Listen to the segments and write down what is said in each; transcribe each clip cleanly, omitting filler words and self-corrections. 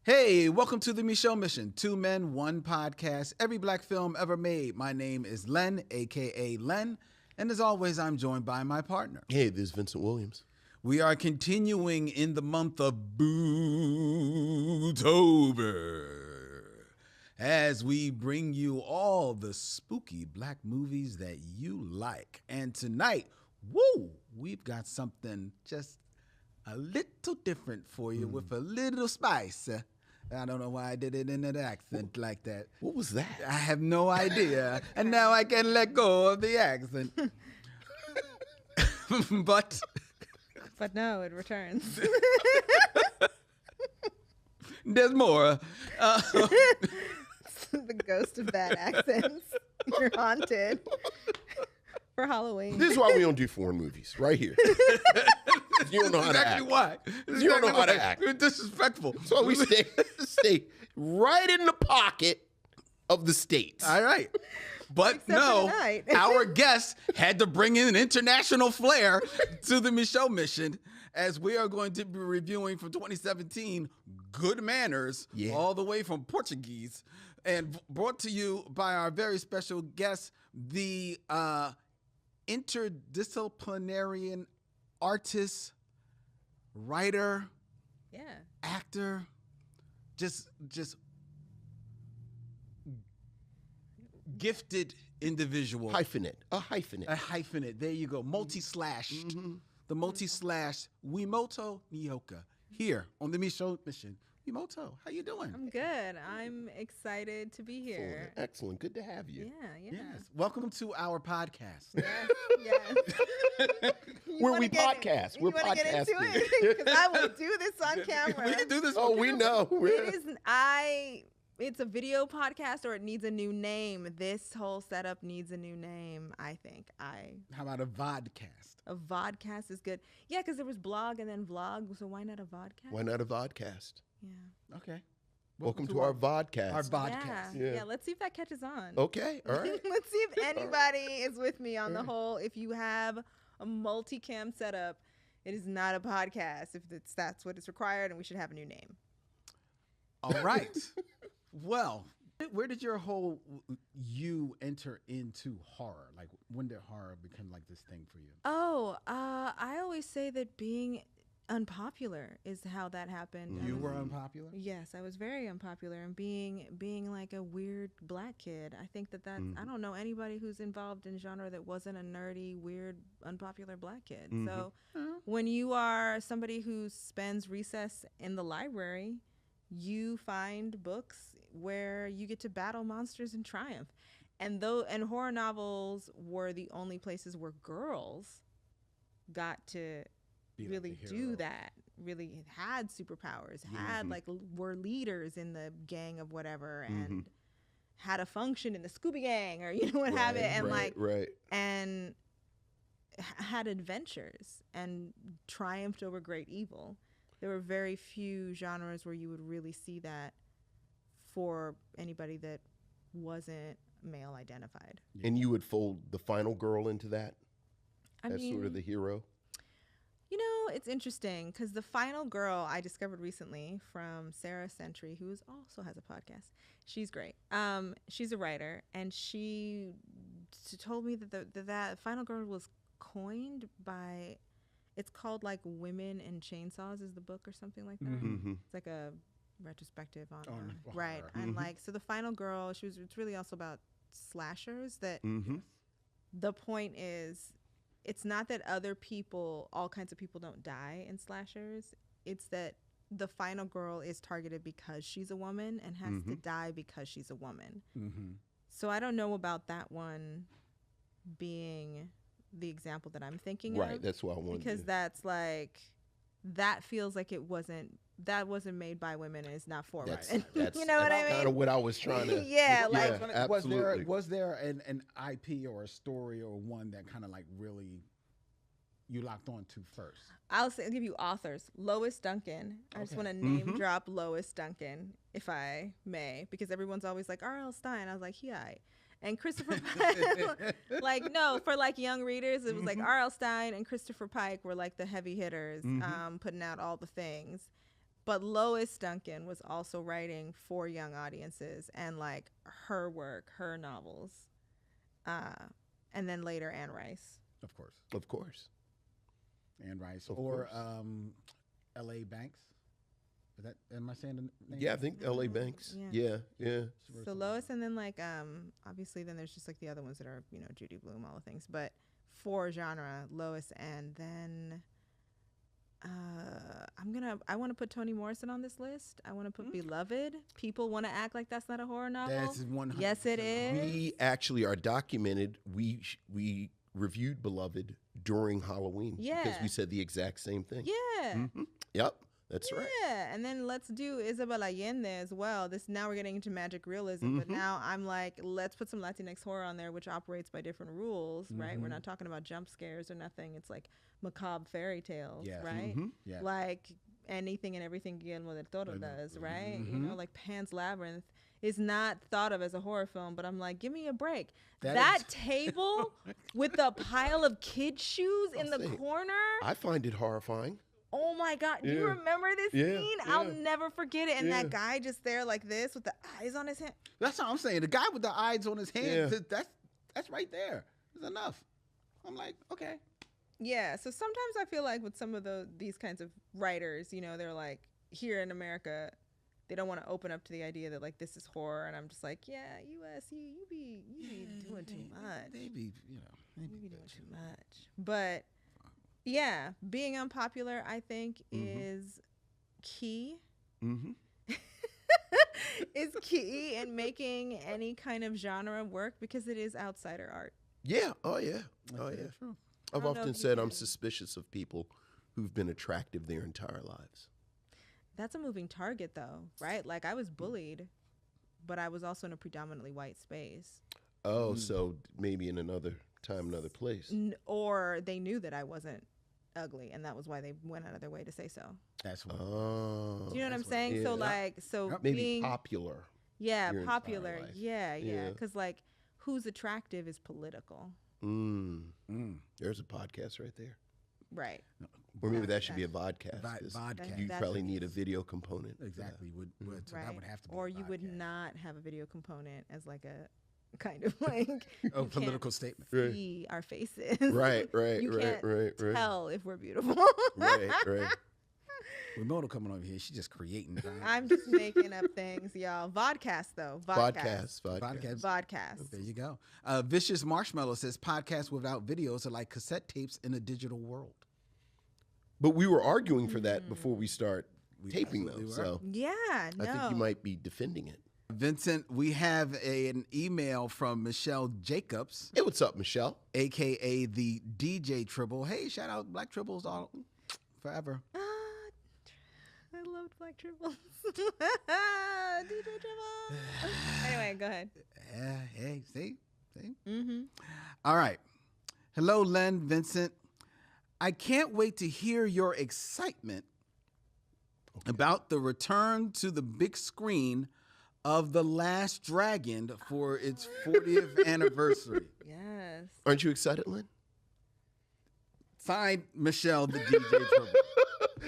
Hey, welcome to the Micheaux Mission. 2 men, 1 podcast, every black film ever made. My name is Len, a.k.a. Len, and as always, I'm joined by my partner. Hey, this is Vincent Williams. We are continuing in the month of Bootober as we bring you all the spooky black movies that you like. And tonight, we've got something just a little different for you with a little spice. I don't know why I did it in an accent like that. What was that? I have no idea. And now I can let go of the accent. But no, it returns. There's more. The ghost of bad accents. You're haunted for Halloween. This is why we don't do foreign movies, right here. You don't know how to act. Exactly why. You don't know how to act. You're disrespectful. So we stay right in the pocket of the States. All right. But Except no, for tonight. our guest had to bring in an international flair to the Micheaux Mission as we are going to be reviewing from 2017 Good Manners, all the way from Portuguese, and brought to you by our very special guest, the interdisciplinary artist, writer, actor, just gifted individual. A hyphenate. There you go. Multi-slashed. The multi-slash Wi-Moto Nyoka here on the Micheaux Mission. Wi-Moto, how you doing? I'm good. I'm excited to be here. Excellent. Good to have you. Yeah. Yes. Welcome to our podcast. Yes. Where we podcast. We're podcasting. Because I will do this on camera. We can do this. Oh, we know. It's a video podcast, or it needs a new name. This whole setup needs a new name, I think. How about a vodcast? A vodcast is good. Yeah, because there was blog and then vlog, so why not a vodcast? Why not a vodcast? Yeah. Okay. Welcome to our vodcast. Our vodcast. Yeah, let's see if that catches on. Okay, all right. Let's see if anybody is with me on the whole. If you have a multicam setup, it is not a podcast. If that's what is required, and we should have a new name. All right. Well, where did your whole you enter into horror? Like, when did horror become like this thing for you? I always say that being unpopular is how that happened. You were unpopular? Yes, I was very unpopular, and being like a weird black kid. I think that's I don't know anybody who's involved in genre that wasn't a nerdy, weird, unpopular black kid. So when you are somebody who spends recess in the library, you find books where you get to battle monsters and triumph. And horror novels were the only places where girls got to really do that, really had superpowers, had were leaders in the gang of whatever, and had a function in the Scooby Gang, or what have it, and and had adventures and triumphed over great evil. There were very few genres where you would really see that for anybody that wasn't male identified. And you would fold the final girl into that? As sort of the hero? It's interesting because the final girl I discovered recently from Sarah Sentry, who also has a podcast. She's great. She's a writer, and she told me that that final girl was coined by, it's called like Women in Chainsaws is the book or something like that. It's like a retrospective on her. Right. And so the final girl, it's really also about slashers that the point is, it's not that all kinds of people don't die in slashers. It's that the final girl is targeted because she's a woman and has to die because she's a woman. So I don't know about that one being the example that I'm thinking of. Right, that's what I wanted. Because that's like, that feels like wasn't made by women and it's not for women. You know what I mean? Kind of what I was trying to. Absolutely. Was there an IP or a story or one that kind of like really you locked on to first? I'll give you authors. Lois Duncan. I just want to name drop Lois Duncan, if I may, because everyone's always like R.L. Stein. I was like, yeah. And Christopher Pike, for young readers, it was like R.L. Stein and Christopher Pike were like the heavy hitters, putting out all the things. But Lois Duncan was also writing for young audiences, and like her work, her novels, and then later Anne Rice. Of course. Of course. Anne Rice. Of Or course. L.A. Banks. Is that, am I saying the name? Yeah, I think L.A. Banks. Yeah. Yeah. So Lois, and then like obviously then there's just like the other ones that are, you know, Judy Blume, all the things. But for genre, Lois, and then I want to put Toni Morrison on this list. I want to put Beloved. People want to act like that's not a horror novel. That's 100%. Yes, it is. We actually are documented. We reviewed Beloved during Halloween. Yeah. Because we said the exact same thing. Yeah. Yep. That's right. Yeah, and then let's do Isabel Allende as well. Now we're getting into magic realism, but now I'm like, let's put some Latinx horror on there, which operates by different rules, right? We're not talking about jump scares or nothing. It's like macabre fairy tales, Yes. right? Yes. Like anything and everything Guillermo del Toro does, right? You know, like Pan's Labyrinth is not thought of as a horror film, but I'm like, give me a break. That table with the pile of kid shoes in the corner. I find it horrifying. Oh my God. Do you remember this scene? I'll never forget it. And that guy just there like this with the eyes on his hand. That's what I'm saying. The guy with the eyes on his hands, that's right there. It's enough. I'm like, okay. Yeah. So sometimes I feel like with some of these kinds of writers, you know, they're like, here in America, they don't want to open up to the idea that like this is horror. And I'm just like, yeah, US, you be doing too much. They be, you know. You be doing too much. But yeah, being unpopular, I think, is key. Is key in making any kind of genre work because it is outsider art. Yeah. Oh, yeah. Oh, yeah. True. I've often said I'm suspicious of people who've been attractive their entire lives. That's a moving target, though, right? Like, I was bullied, but I was also in a predominantly white space. Oh, so maybe in another time, another place. Or they knew that I wasn't ugly, and that was why they went out of their way to say so. That's what. Oh. Do you know what I'm saying? So, like, maybe being popular. Yeah, your popular. entire life. Yeah. Because, like, who's attractive is political. There's a podcast right there. Right. Or maybe that should be a vodcast. Vodcast. You probably need a video component. Exactly. So right. that would have to be or a you would podcast. not have a video component as like a kind of like a political statement. see our faces. Right. You can't tell if we're beautiful. Right. Wi-Moto coming over here, she's just creating. I'm just making up things, y'all. Vodcast though. Vodcast. There you go. Vicious Marshmallow says podcasts without videos are like cassette tapes in a digital world. But we were arguing for that before we start taping them. were. So Yeah, no. I think you might be defending it. Vincent, we have an email from Michelle Jacobs, Hey, what's up, Michelle? a.k.a. the DJ Tribble. Hey, shout out Black Tribbles all forever. I loved Black Tribbles. DJ Tribble. Anyway, go ahead. Hey, see? All right. Hello, Len, Vincent. I can't wait to hear your excitement about the return to the big screen of The Last Dragon for its 40th anniversary. Yes. Aren't you excited, Lynn? Signed, Michelle, the DJ Tribble.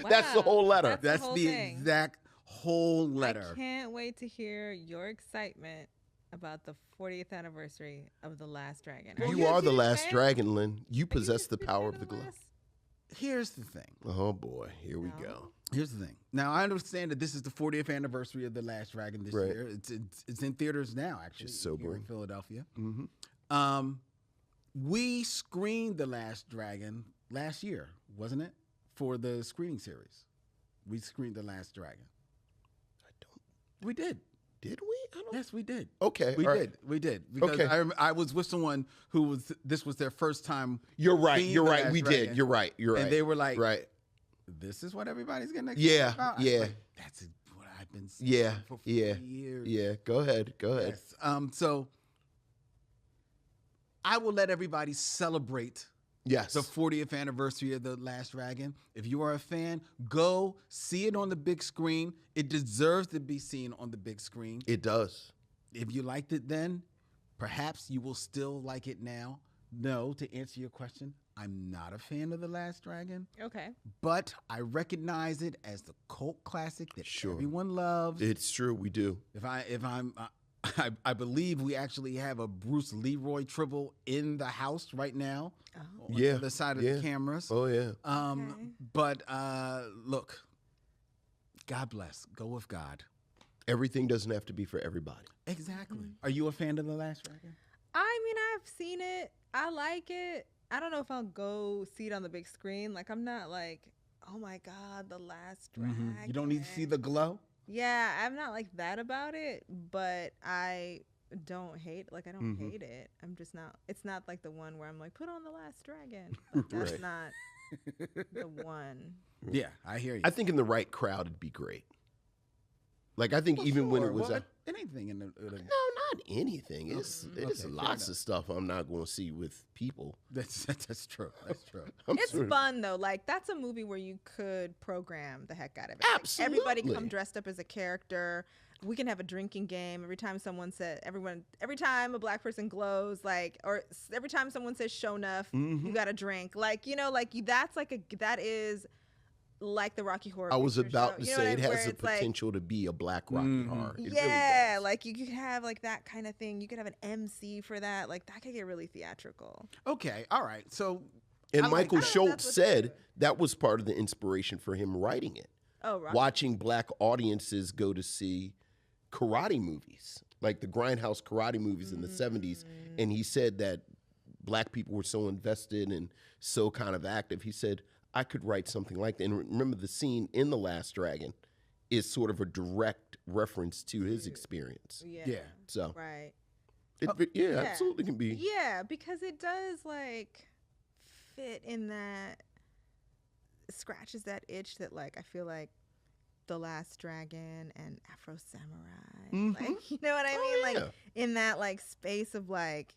Wow. That's the whole letter. That's whole the thing. exact whole letter. I can't wait to hear your excitement about the 40th anniversary of The Last Dragon. You are the last fan? dragon, Lynn. You possess the power of the glass. glass. Here's the thing. Oh, boy. Here we go. Here's the thing. Now, I understand that this is the 40th anniversary of The Last Dragon this Right. year. It's in theaters now, actually. Just here sobering. in Philadelphia. We screened The Last Dragon last year, wasn't it? For the screening series. We screened The Last Dragon. I don't. We did. Did we? I don't. Yes, we did. Okay. We all did. right. We did. Because Okay. I was with someone who this was their first time. You're right. seeing You're The right. Last We Dragon. did. You're right. You're right. And they were like, right. this is what everybody's getting excited Yeah, about. I was yeah. like, that's what I've been saying Yeah. for 40 Yeah. years. Yeah. Go ahead. Go ahead. Yes. So I will let everybody celebrate Yes. the 40th anniversary of The Last Dragon. If you are a fan, go see it on the big screen. It deserves to be seen on the big screen. It does. If you liked it then, perhaps you will still like it now. No, to answer your question, I'm not a fan of The Last Dragon, Okay. but I recognize it as the cult classic that Sure. everyone loves. It's true, we do. I believe we actually have a Bruce Leroy Tribble in the house right now. Oh. On Yeah, the other side of yeah. the cameras. Oh yeah. Okay. But look, God bless. Go with God. Everything doesn't have to be for everybody. Exactly. Are you a fan of The Last Dragon? I mean, I've seen it. I like it. I don't know if I'll go see it on the big screen. Like, I'm not like, oh my God, The Last Dragon. You don't need to see the glow? Yeah, I'm not like that about it, but I don't hate, like, I don't hate it. I'm just not, it's not like the one where I'm like, put on The Last Dragon. Like, that's Right. not the one. Yeah, I hear you. I think in the right crowd, it'd be great. Like I think even when it was anything in the no, not anything. It's Okay, fair lots enough. of stuff I'm not going to see with people. that's true. That's true. It's fun though. Like that's a movie where you could program the heck out of it. Like, Absolutely. everybody come dressed up as a character. We can have a drinking game every time someone said every time a black person glows, like, or every time someone says show enough, you got to drink. Like, you know, like that's like that is like the Rocky Horror. I was Picture about Show. to You know say what I it mean? has Where the it's like, potential to be a black Rocky Horror. It yeah, really does. like you could have like that kind of thing. You could have an MC for that. Like that could get really theatrical. Okay, all right. So And I like Michael that. Schultz That's what said they do. that was part of the inspiration for him writing it. Oh, Rocky. Watching black audiences go to see karate movies, like the Grindhouse karate movies in the 70s. And he said that black people were so invested and so kind of active. He said, I could write something like that. And remember, the scene in The Last Dragon is sort of a direct reference to his experience. yeah. So, Right. yeah, absolutely can be. Yeah, because it does like fit in that, scratches that itch that like I feel like The Last Dragon and Afro Samurai, like, you know what I mean? yeah. Like in that like space of like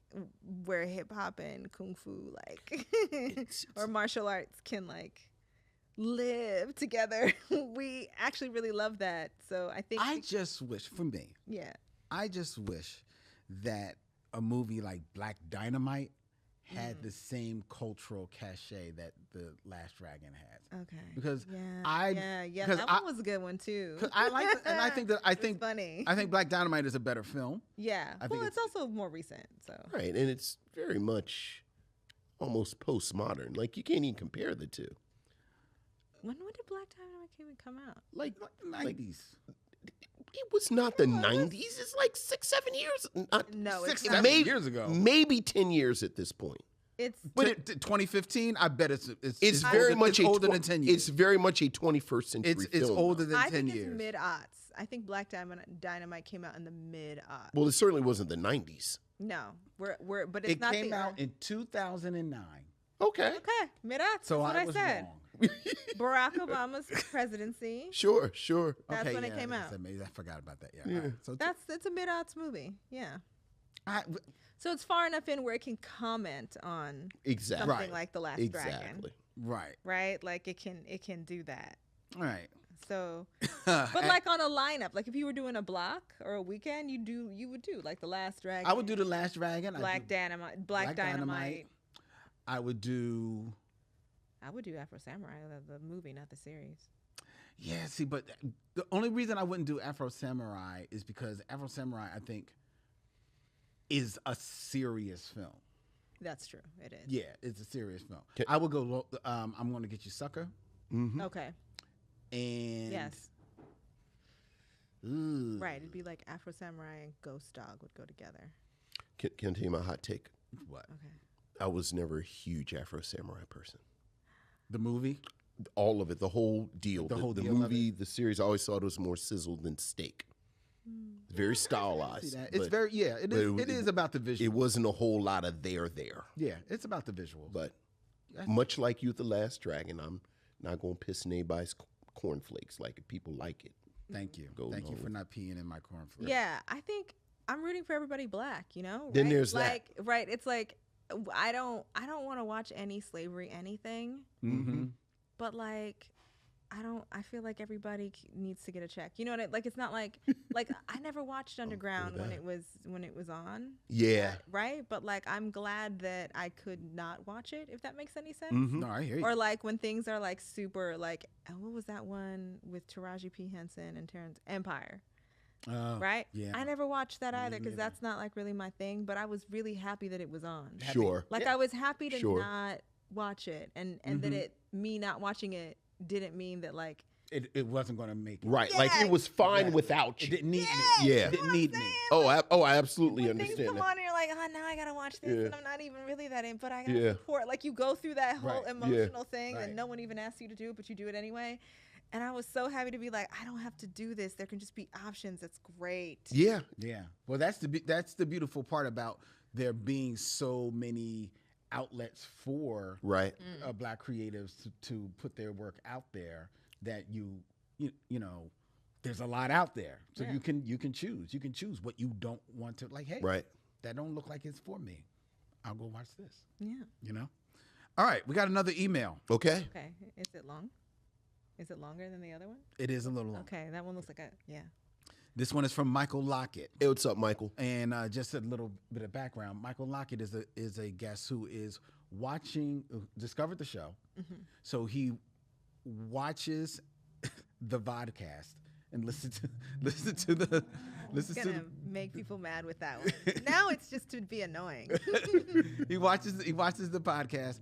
where hip hop and kung fu like or martial arts can like live together. We actually really love that. So I think I just wish, for me, yeah. I just wish that a movie like Black Dynamite had the same cultural cachet that The Last Dragon has. Okay. Because yeah, because that one was a good one too. 'cause I like it, and I think that It's funny. I think Black Dynamite is a better film. Yeah. I think Well, it's also more recent, so. Right, and it's very much almost postmodern. Like, you can't even compare the two. When did Black Dynamite even come out? Like, The 90s. it was not the 90s. It's like 6-7 years. No, Six, it's 7 years ago. Maybe 10 years at this point. It's But 2015, I bet it's very older, much it's older than 10 years. It's very much a 21st century It's film. older than I 10 think years. it's mid-aughts. I think Black Dynamite came out in the mid-aughts. Well, it certainly wasn't the 90s. No, but it's It not came the out in 2009. Okay. Okay, mid-aughts. So that's what I I was said. wrong. Barack Obama's presidency. Sure. That's Okay, when it yeah, came out. I forgot about that. Yeah. All right. So It's a mid-aughts movie. Yeah. I, So it's far enough in where it can comment on Exactly. something Right. like The Last Dragon. Exactly. right. Right? Like it can do that. All right. So, but like on a lineup, like if you were doing a block or a weekend, you would do like The Last Dragon. I would do The Last Dragon. Black Dynamite. Black Dynamite. I would do. I would do Afro Samurai, the movie, not the series. Yeah, see, but the only reason I wouldn't do Afro Samurai is because Afro Samurai, I think, is a serious film. That's true. It is. Yeah, it's a serious film. Okay. I would go. I'm going to get you, sucker, Okay. and Yes. ooh, Right. It'd be like Afro Samurai and Ghost Dog would go together. Can I tell you my hot take? What? Okay. I was never a huge Afro Samurai person. The movie? All of it, the whole deal. The whole the deal of movie, the series, I always thought it was more sizzled than steak. Very See stylized. that? It's but very It but is. It is about the It visual. wasn't a whole lot of there. Yeah, it's about the visual. But much like you with The Last Dragon, I'm not going to piss in anybody's cornflakes. Like, if people like it. Thank you. Go Thank you along for not peeing in my cornflakes. Yeah, I think I'm rooting for everybody black. You know. Then right? there's that. like, Right. It's like I don't want to watch any slavery anything. Mm-hmm. But like, I feel like everybody needs to get a check. You know what? Like, it's not like I never watched Underground when it was on. Yeah. Right. But like, I'm glad that I could not watch it, if that makes any sense. Mm-hmm. No, I hear you. Or like when things are like super like, what was that one with Taraji P. Henson and Terrence Empire? Right? Yeah. I never watched that either because that's not like really my thing, but I was really happy that it was on. Sure. Like I was happy to not watch it and that me not watching it didn't mean that like it wasn't going to make it. Right. Like it was fine without you. It didn't need me. Yeah. It didn't need me. I absolutely when understand things come that. on and you're like, oh, now I gotta watch this, and I'm not even really that in, but I gotta support. Like you go through that whole emotional thing that no one even asks you to do, but you do it anyway. And I was so happy to be like, I don't have to do this. There can just be options. That's great. Yeah. Yeah. Well, that's the beautiful part about there being so many outlets for Black creatives to put their work out there that you know there's a lot out there, so you can choose what you don't want to like. Hey, that don't look like it's for me. I'll go watch this. Yeah. All right, we got another email. Okay. Is it long? Is it longer than the other one? It is a little long. Okay, that one looks like This one is from Michael Lockett. Hey, what's up, Michael? And just a little bit of background. Michael Lockett is a guest who is discovered the show. Mm-hmm. So he watches the vodcast and listens to the. Make people mad with that one. Now it's just to be annoying. He watches the podcast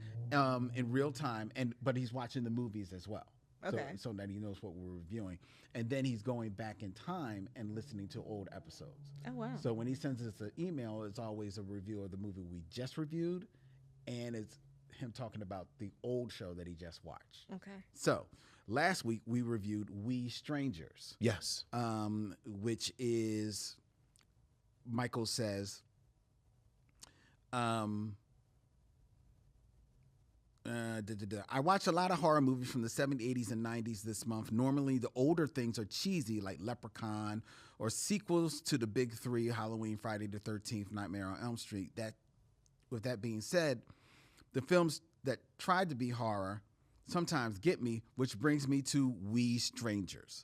in real time, but he's watching the movies as well. Okay. So that he knows what we're reviewing. And then he's going back in time and listening to old episodes. Oh, wow. So when he sends us an email, it's always a review of the movie we just reviewed, and it's him talking about the old show that he just watched. Okay. So last week we reviewed We Strangers. Yes. Which is, Michael says, I watch a lot of horror movies from the 70s, 80s, and 90s this month. Normally, the older things are cheesy, like Leprechaun, or sequels to the big three, Halloween, Friday the 13th, Nightmare on Elm Street. With that being said, the films that tried to be horror sometimes get me, which brings me to We Strangers.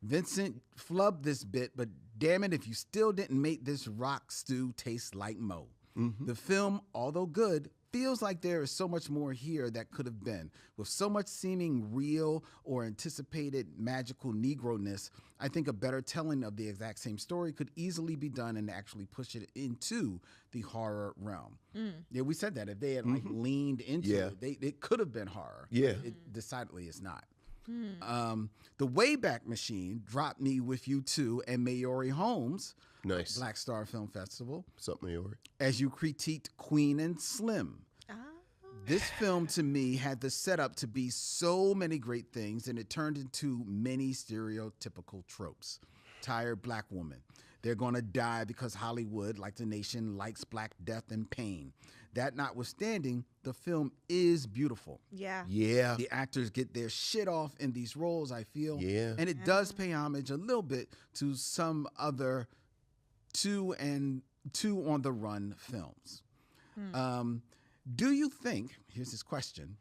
Vincent flubbed this bit, but damn it if you still didn't make this rock stew taste like Mo. Mm-hmm. The film, although good, feels like there is so much more here that could have been. With so much seeming real or anticipated magical Negro-ness, I think a better telling of the exact same story could easily be done and actually push it into the horror realm. Yeah, we said that. If they had leaned into it, it could have been horror. Yeah. It decidedly is not. The Wayback Machine, Drop Me With You Too, and Maori Holmes, nice. Black Star Film Festival. What's up, Maori? As you critiqued Queen and Slim. This film, to me, had the setup to be so many great things, and it turned into many stereotypical tropes. Tired black woman. They're going to die because Hollywood, like the nation, likes black death and pain. That notwithstanding, the film is beautiful. Yeah. Yeah. The actors get their shit off in these roles, I feel. Yeah. And it does pay homage a little bit to some other two on the run films. Do you think, here's his question,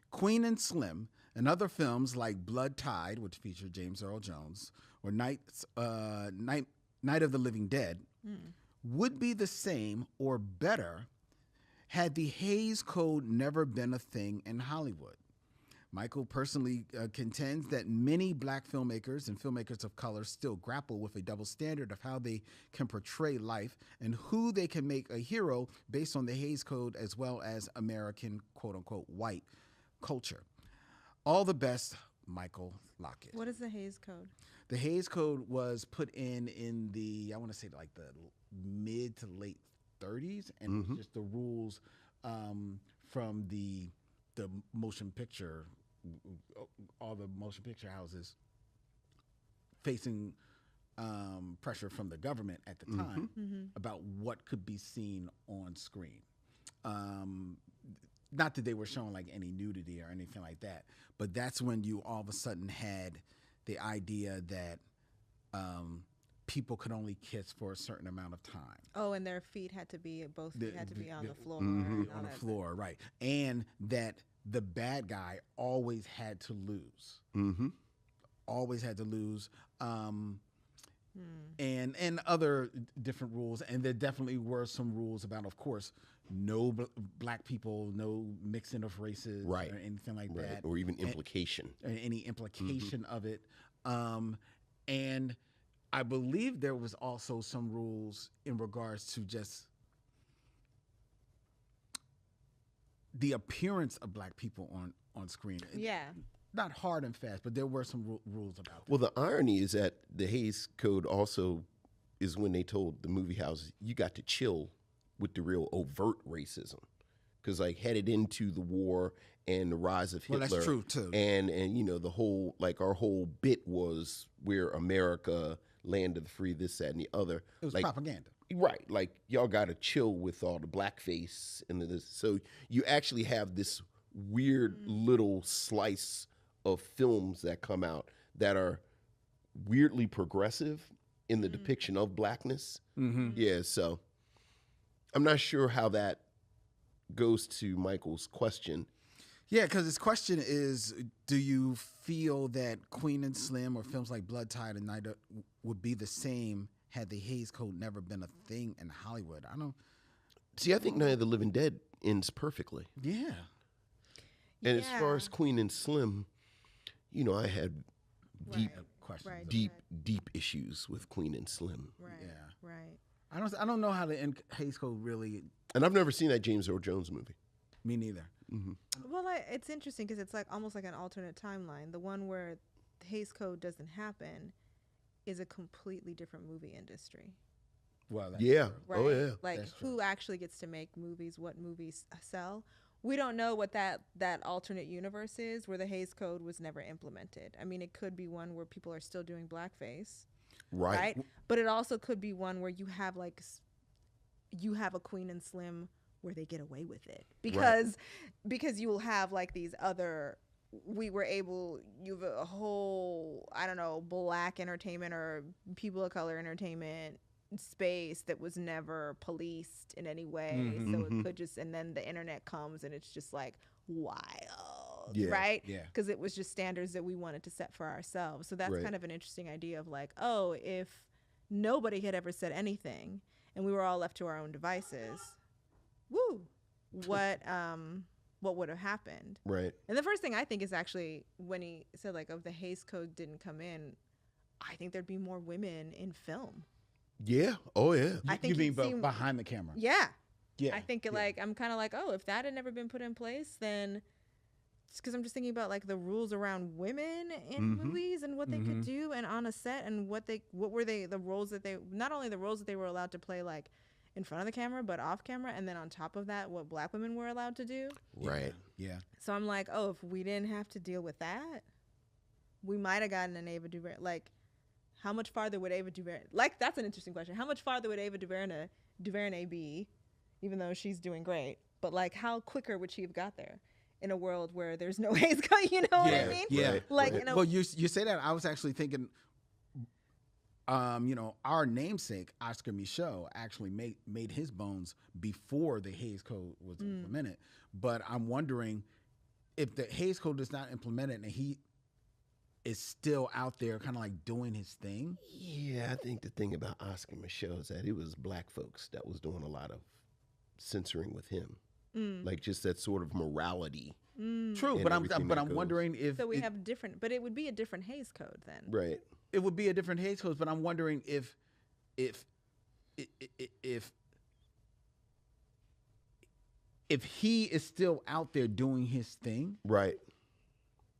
Queen and Slim and other films like Blood Tide, which featured James Earl Jones, or Night of the Living Dead, would be the same or better had the Hays Code never been a thing in Hollywood? Michael personally contends that many black filmmakers and filmmakers of color still grapple with a double standard of how they can portray life and who they can make a hero based on the Hays Code as well as American quote-unquote white culture. All the best, Michael Lockett. What is the Hays Code? The Hays Code was put in the, I want to say like the mid to late 30s, and it was just the rules from the motion picture, all the motion picture houses facing pressure from the government at the time about what could be seen on screen. Not that they were showing like any nudity or anything like that, but that's when you all of a sudden had the idea that people could only kiss for a certain amount of time. Oh, and their feet had to be, both feet had to be on the floor. On the floor, right. And that the bad guy always had to lose. Mm-hmm. Always had to lose. And other different rules. And there definitely were some rules about, of course, no black people, no mixing of races, Right. or anything like that, Or even implication. and any implication of it. And I believe there was also some rules in regards to just the appearance of black people on screen. Yeah. Not hard and fast, but there were some rules about that. Well, the irony is that the Hays Code also is when they told the movie houses, you got to chill with the real overt racism. Because, like, headed into the war and the rise of Hitler. Well, that's true, too. And you know, the whole, like, our whole bit was we're America, land of the free, this, that, and the other. It was like, propaganda. Right. Like, y'all got to chill with all the blackface and this. So you actually have this weird little slice of films that come out that are weirdly progressive in the depiction of blackness. Mm-hmm. Yeah, so I'm not sure how that goes to Michael's question. Yeah, because his question is, do you feel that Queen and Slim or films like Blood Tide and Night would be the same had the Hays Code never been a thing in Hollywood? I don't. See, I think Night of the Living Dead ends perfectly. Yeah. And as far as Queen and Slim, you know, I had deep, Questions. Right. deep issues with Queen and Slim. Right. Yeah. Right. I don't know how the Hays Code really. And I've never seen that James Earl Jones movie. Me neither. Well, it's interesting because it's like almost like an alternate timeline. The one where the Hays Code doesn't happen is a completely different movie industry. Well, that's Yeah. true. Right? Oh, yeah. Like That's true. who actually gets to make movies, what movies sell. We don't know what that alternate universe is where the Hays Code was never implemented. I mean, it could be one where people are still doing blackface, right? But it also could be one where you have a Queen and Slim where they get away with it because you will have like these other. You have a whole, I don't know, black entertainment or people of color entertainment space that was never policed in any way. So it could just, and then the internet comes and it's just like wild, right? Yeah. Because it was just standards that we wanted to set for ourselves. So that's Right. kind of an interesting idea of like, oh, if nobody had ever said anything and we were all left to our own devices, what would have happened? Right. And the first thing I think is actually when he said like, if the Hays Code didn't come in, I think there'd be more women in film. Yeah. Oh, yeah. I think you mean you'd see- behind the camera? Yeah. Yeah. I think I'm kind of like, oh, if that had never been put in place, then because I'm just thinking about like the rules around women in movies and what they could do and on a set and what were the roles that they, not only the roles that they were allowed to play like in front of the camera, but off camera. And then on top of that, what black women were allowed to do. Right. Yeah. So I'm like, oh, if we didn't have to deal with that, we might have gotten an Ava DuVernay. Like, how much farther would Ava DuVernay? Like, that's an interesting question. How much farther would Ava DuVernay be, even though she's doing great? But like, how quicker would she have got there in a world where there's no Hays Code? You know what I mean? Yeah. Right. Like, Right. you know, Well, you say that. I was actually thinking, our namesake Oscar Micheaux actually made his bones before the Hays Code was implemented. But I'm wondering if the Hays Code is not implemented and he is still out there, kind of like doing his thing. Yeah, I think the thing about Oscar Micheaux is that it was black folks that was doing a lot of censoring with him, like just that sort of morality. True, And but I'm everything that goes. wondering if so we have different, but it would be a different Hays Code then. Right. it would be a different Hays Code. But I'm wondering if he is still out there doing his thing Right.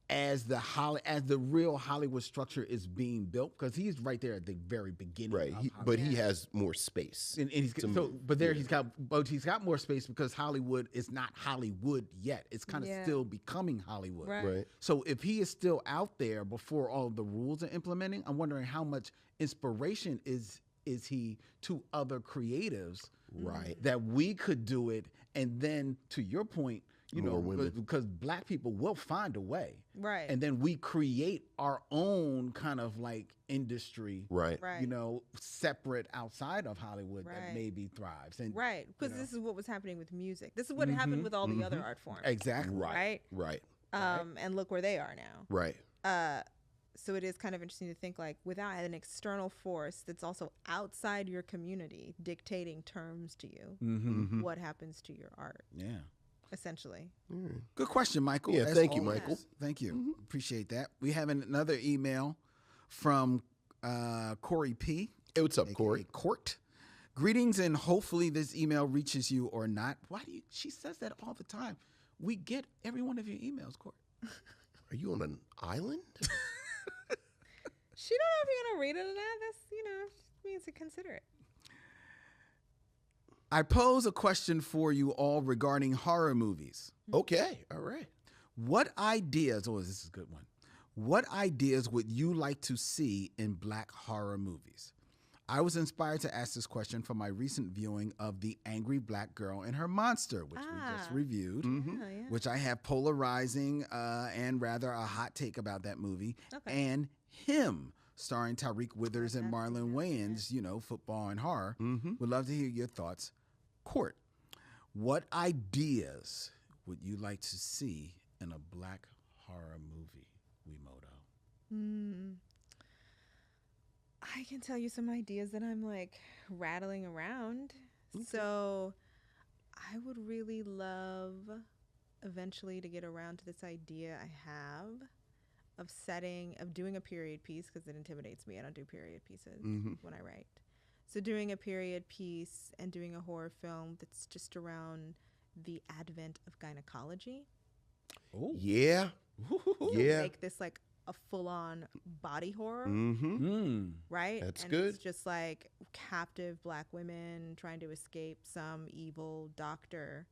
as the real Hollywood structure is being built, because he's right there at the very beginning. Right. of He, Hollywood. but he has more space. And he's to so, move. but there Yeah. he's got more space because Hollywood is not Hollywood yet. It's kind of Yeah. still becoming Hollywood. Right. Right. So if he is still out there before all the rules are implementing, I'm wondering how much inspiration is he to other creatives, Right. that we could do it, and then to your point, you More know, women. because black people will find a way. Right. And then we create our own kind of like industry, Right. Right. you know, separate outside of Hollywood that Right. maybe thrives. And Right. Because you know. this is what was happening with music. This is what happened with all the other art forms. Exactly. Right. Right. Right. And look where they are now. Right. So it is kind of interesting to think like without an external force that's also outside your community dictating terms to you, what happens to your art, Yeah. essentially. Good question, Michael. Yeah, as thank you, always. Michael. Thank you. Appreciate that. We have another email from Corey P. Hey, what's up, aka Corey? Court. Greetings, and hopefully this email reaches you or not. Why do you? She says that all the time. We get every one of your emails, Court. Are you on an island? She don't know if you're gonna read it or not. That's just means to consider it. I pose a question for you all regarding horror movies. Okay. All right. What ideas? Oh, this is a good one. What ideas would you like to see in black horror movies? I was inspired to ask this question from my recent viewing of The Angry Black Girl and Her Monster, which we just reviewed, Oh, yeah. which I have polarizing and rather a hot take about that movie, Okay. and Him, starring Tariq Withers and Marlon Wayans, you know, football and horror. Would love to hear your thoughts. Court, what ideas would you like to see in a black horror movie, Wi-Moto? I can tell you some ideas that I'm like rattling around. So I would really love eventually to get around to this idea I have of doing a period piece, because it intimidates me. I don't do period pieces when I write. So doing a period piece and doing a horror film that's just around the advent of gynecology. Oh, Yeah. Yeah. Make this like a full-on body horror. Right? That's and good. It's just like captive black women trying to escape some evil doctor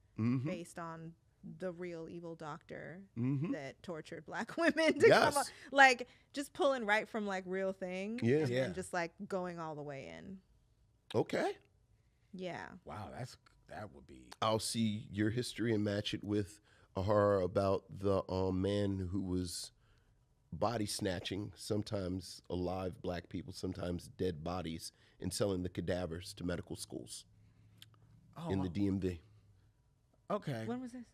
based on the real evil doctor that tortured black women to come up. Like just pulling right from like real things and then just like going all the way in. Okay. Yeah. wow, that would be. I'll see your history and match it with a horror about the man who was body snatching, sometimes alive black people, sometimes dead bodies, and selling the cadavers to medical schools in the DMV. Okay. When was this?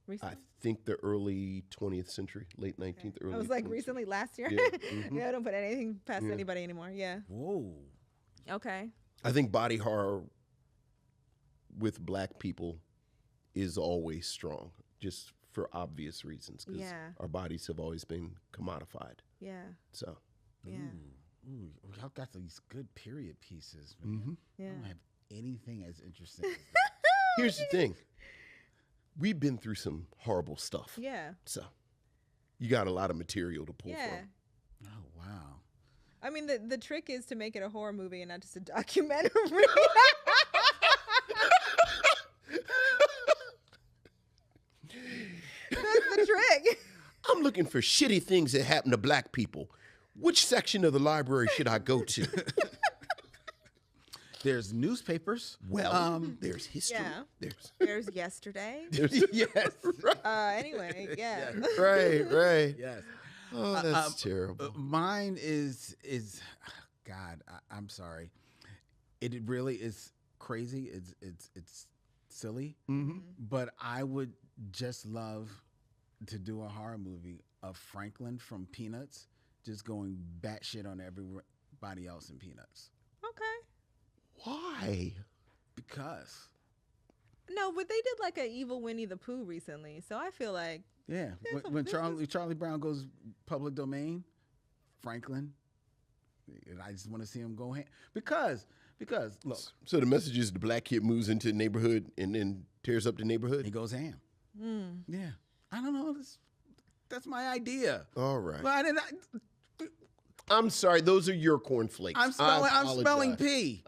Recently? I think the early 20th century, late 19th, early I was like 20th recently, last year. Yeah. Yeah, I don't put anything past anybody anymore. Yeah. Whoa. Okay. I think body horror with black people is always strong, just for obvious reasons, because our bodies have always been commodified. Yeah. So, Yeah. Ooh, y'all got these good period pieces, man. Yeah. I don't have anything as interesting as here's the thing. We've been through some horrible stuff. Yeah. So, you got a lot of material to pull Yeah. from. Oh, wow. I mean, the trick is to make it a horror movie and not just a documentary. That's the trick. I'm looking for shitty things that happen to black people. Which section of the library should I go to? There's newspapers. Well, there's history. Yeah. There's yesterday. Yes. Anyway, yeah. Right. Yes. Oh, that's terrible. Mine is God, I'm sorry. It really is crazy. It's silly. But I would just love to do a horror movie of Franklin from Peanuts just going batshit on everybody else in Peanuts. Okay. Why? Because. No, but they did like an evil Winnie the Pooh recently, so I feel like Yeah, when Charlie Brown goes public domain, Franklin, and I just want to see him go ham. Because look, So the message is the black kid moves into the neighborhood and then tears up the neighborhood? he goes ham. Yeah, I don't know. That's my idea. All right. Well, I'm sorry. Those are your cornflakes. I'm spelling P.